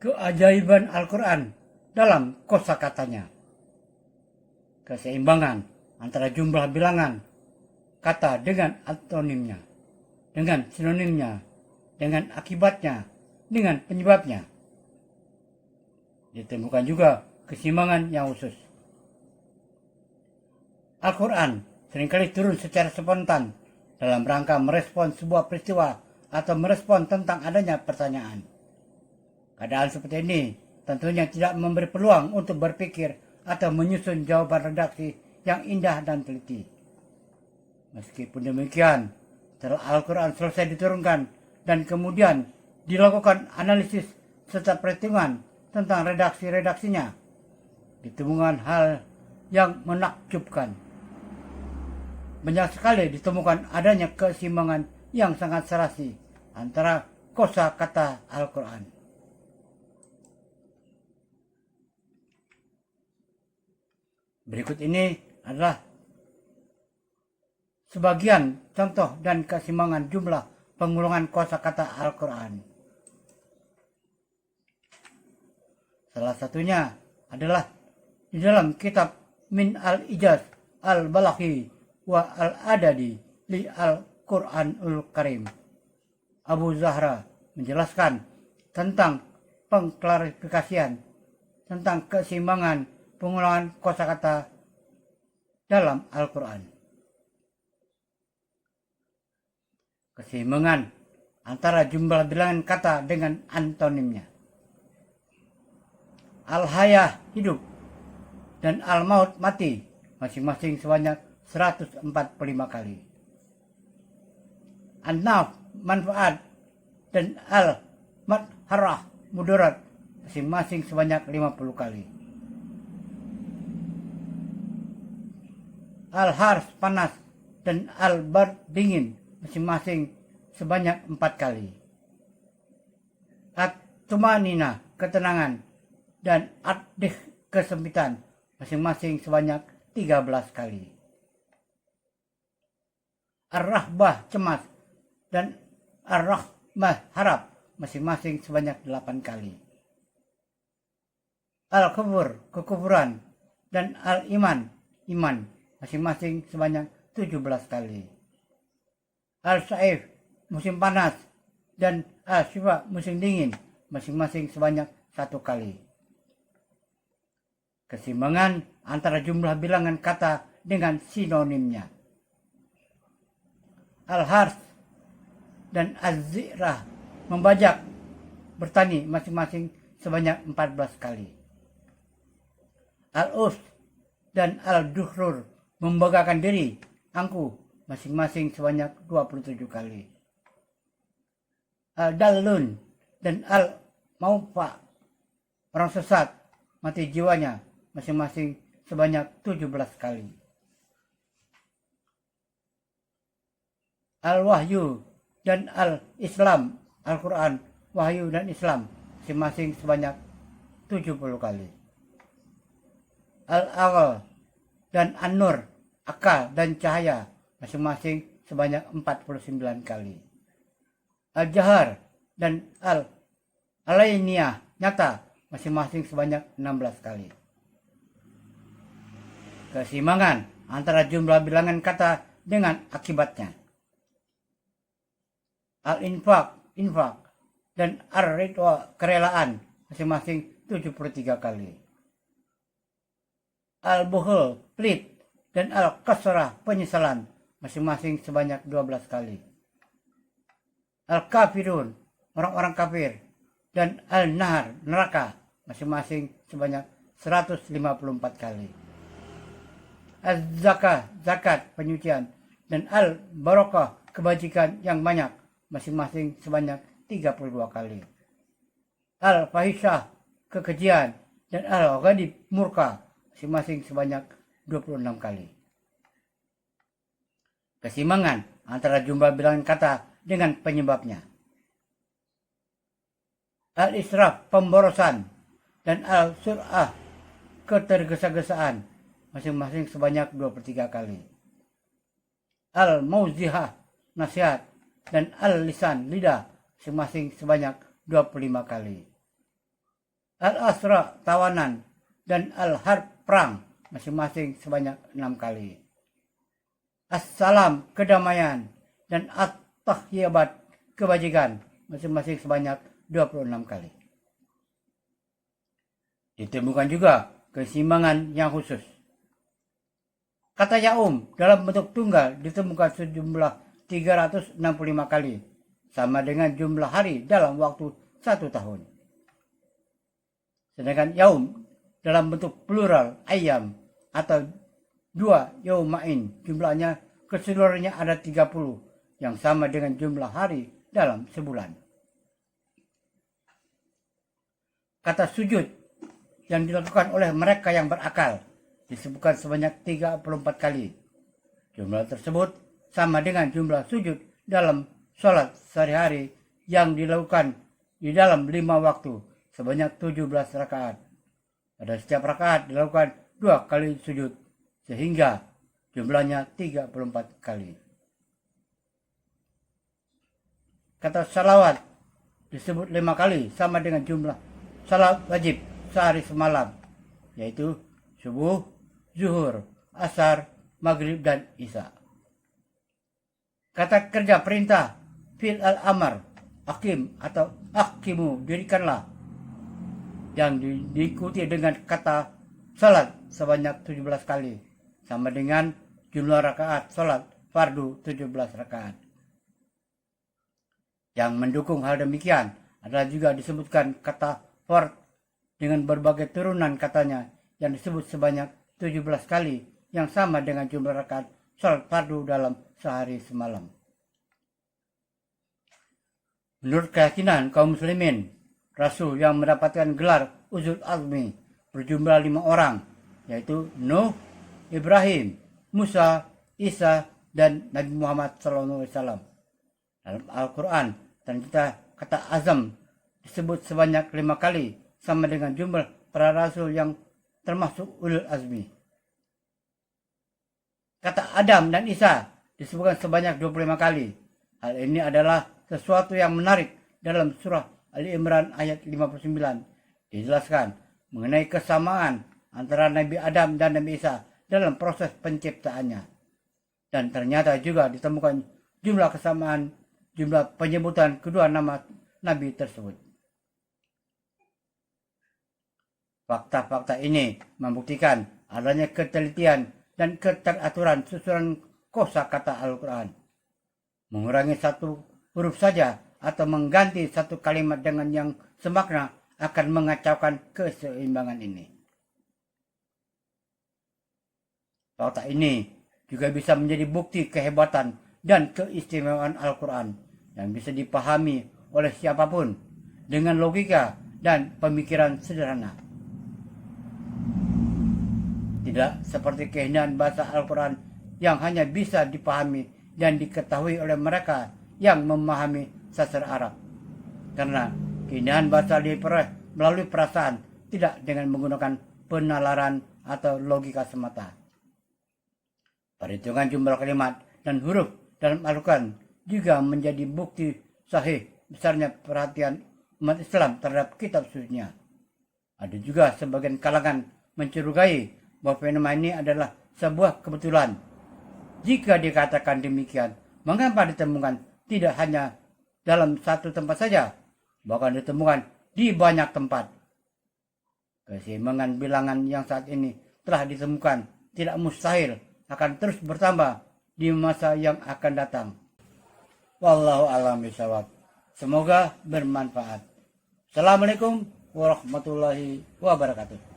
keajaiban Al-Quran dalam kosakatanya, keseimbangan antara jumlah bilangan kata dengan antonimnya, dengan sinonimnya, dengan akibatnya, dengan penyebabnya. Ditemukan juga keseimbangan yang khusus. Al-Quran seringkali turun secara spontan dalam rangka merespon sebuah peristiwa atau merespon tentang adanya pertanyaan. Keadaan seperti ini tentunya tidak memberi peluang untuk berpikir atau menyusun jawaban redaksi yang indah dan teliti. Meskipun demikian, setelah Al-Quran selesai diturunkan dan kemudian dilakukan analisis serta perhitungan tentang redaksi-redaksinya, ditemukan hal yang menakjubkan. Banyak sekali ditemukan adanya keseimbangan yang sangat serasi antara kosa-kata Al-Quran. Berikut ini adalah sebagian contoh dan keseimbangan jumlah pengulangan kosakata Al-Quran. Salah satunya adalah di dalam kitab Min al-Ijaz al-Balaghi wa al-Adadi li al-Quranul Karim. Abu Zahra menjelaskan tentang pengklarifikasian tentang keseimbangan pengulangan kosakata dalam Al-Quran. Keseimbangan antara jumlah bilangan kata dengan antonimnya. Al-Hayah hidup dan Al-Maut mati masing-masing sebanyak 145 kali. An-Naf manfaat dan Al-Madharah mudarat masing-masing sebanyak 50 kali. Al-Hars panas dan Al-Bard dingin masing-masing sebanyak 4 kali. At-Tumanina ketenangan dan Ad-Dih kesempitan masing-masing sebanyak 13 kali. Ar-Rahbah cemas dan Ar-Rahmah harap masing-masing sebanyak 8 kali. Al-Kufur kekufuran dan Al-Iman iman masing-masing sebanyak 17 kali. Al-Saif musim panas dan Al-Syifa musim dingin masing-masing sebanyak 1 kali. Keseimbangan antara jumlah bilangan kata dengan sinonimnya. Al-Hars dan Az-Zi'rah membajak bertani masing-masing sebanyak 14 kali. Al-Us dan Al-Duhrur membanggakan diri angku masing-masing sebanyak 27 kali. Al-Dallun dan Al-Maufa orang sesat mati jiwanya masing-masing sebanyak 17 kali. Al-Wahyu dan Al-Islam Al-Quran Wahyu dan Islam masing-masing sebanyak 70 kali. Al-Aql dan An-Nur akal dan cahaya masing-masing sebanyak 49 kali. Al-Jahar dan Al-Alainiyah nyata masing-masing sebanyak 16 kali. Keseimbangan antara jumlah bilangan kata dengan akibatnya. Al-Infaq infak dan Ar-Ridwa kerelaan masing-masing 73 kali. Al-Buhul pelit dan Al-Kasrah penyesalan masing-masing sebanyak 12 kali. Al-Kafirun orang-orang kafir dan Al-Nahar neraka masing-masing sebanyak 154 kali. Az-Zakah zakat penyucian dan Al-Barakah kebajikan yang banyak masing-masing sebanyak 32 kali. Al-Fahisyah kekejian dan Al-Ghadib murka masing-masing sebanyak 26 kali. Keseimbangan antara jumlah bilangan kata dengan penyebabnya. Al-Israf pemborosan dan Al-Sur'ah ketergesa-gesaan masing-masing sebanyak 23 kali. Al-Mauzihah nasihat dan Al-Lisan lidah masing-masing sebanyak 25 kali. Al-Asra tawanan, dan Al-Harb perang masing-masing sebanyak 6 kali. As-Salam kedamaian, dan At-Tahyabat kebajikan masing-masing sebanyak 26 kali. Ditemukan juga keseimbangan yang khusus. Kata yaum dalam bentuk tunggal ditemukan sejumlah 365 kali, sama dengan jumlah hari dalam waktu 1 tahun. Sedangkan yaum dalam bentuk plural ayam atau 2 yaumain, jumlahnya keseluruhannya ada 30, yang sama dengan jumlah hari dalam sebulan. Kata sujud yang dilakukan oleh mereka yang berakal disebutkan sebanyak 34 kali. Jumlah tersebut sama dengan jumlah sujud dalam sholat sehari-hari yang dilakukan di dalam 5 waktu sebanyak 17 rakaat. Pada setiap rakaat dilakukan 2 kali sujud, sehingga jumlahnya 34 kali. Kata salawat disebut 5 kali, sama dengan jumlah salat wajib sehari semalam, yaitu subuh, zuhur, asar, maghrib, dan isya. Kata kerja perintah fil al-amar, akim atau akimu, dirikanlah, yang diikuti dengan kata salat sebanyak 17 kali, sama dengan jumlah rakaat salat fardu 17 rakaat. Yang mendukung hal demikian adalah juga disebutkan kata fard dengan berbagai turunan katanya yang disebut sebanyak 17 kali, yang sama dengan jumlah rakaat salat fardu dalam sehari semalam. Menurut keyakinan kaum muslimin, Rasul yang mendapatkan gelar Ulul Azmi berjumlah 5 orang, yaitu Nuh, Ibrahim, Musa, Isa, dan Nabi Muhammad SAW. Dalam Al-Quran, ternyata kata azam disebut sebanyak 5 kali, sama dengan jumlah para rasul yang termasuk Ulul Azmi. Kata Adam dan Isa disebutkan sebanyak 25 kali. Hal ini adalah sesuatu yang menarik dalam surah Ali Imran ayat 59. Dijelaskan mengenai kesamaan antara Nabi Adam dan Nabi Isa dalam proses penciptaannya. Dan ternyata juga ditemukan jumlah kesamaan jumlah penyebutan kedua nama Nabi tersebut. Fakta-fakta ini membuktikan adanya ketelitian dan keteraturan susunan kosakata Al-Quran. Mengurangi satu huruf saja atau mengganti satu kalimat dengan yang semakna akan mengacaukan keseimbangan ini. Fakta ini juga bisa menjadi bukti kehebatan dan keistimewaan Al-Quran yang bisa dipahami oleh siapapun dengan logika dan pemikiran sederhana. Tidak seperti keindahan bahasa Al-Quran yang hanya bisa dipahami dan diketahui oleh mereka yang memahami sastra Arab. Karena keindahan bahasa diperoleh melalui perasaan, tidak dengan menggunakan penalaran atau logika semata. Perhitungan jumlah kalimat dan huruf dalam Al-Quran juga menjadi bukti sahih besarnya perhatian umat Islam terhadap kitab sucinya. Ada juga sebagian kalangan mencurigai bahwa fenomena ini adalah sebuah kebetulan. Jika dikatakan demikian, mengapa ditemukan tidak hanya dalam satu tempat saja, bahkan ditemukan di banyak tempat? Keseimbangan bilangan yang saat ini telah ditemukan tidak mustahil akan terus bertambah di masa yang akan datang. Wallahu a'lam bishawab. Semoga bermanfaat. Assalamualaikum warahmatullahi wabarakatuh.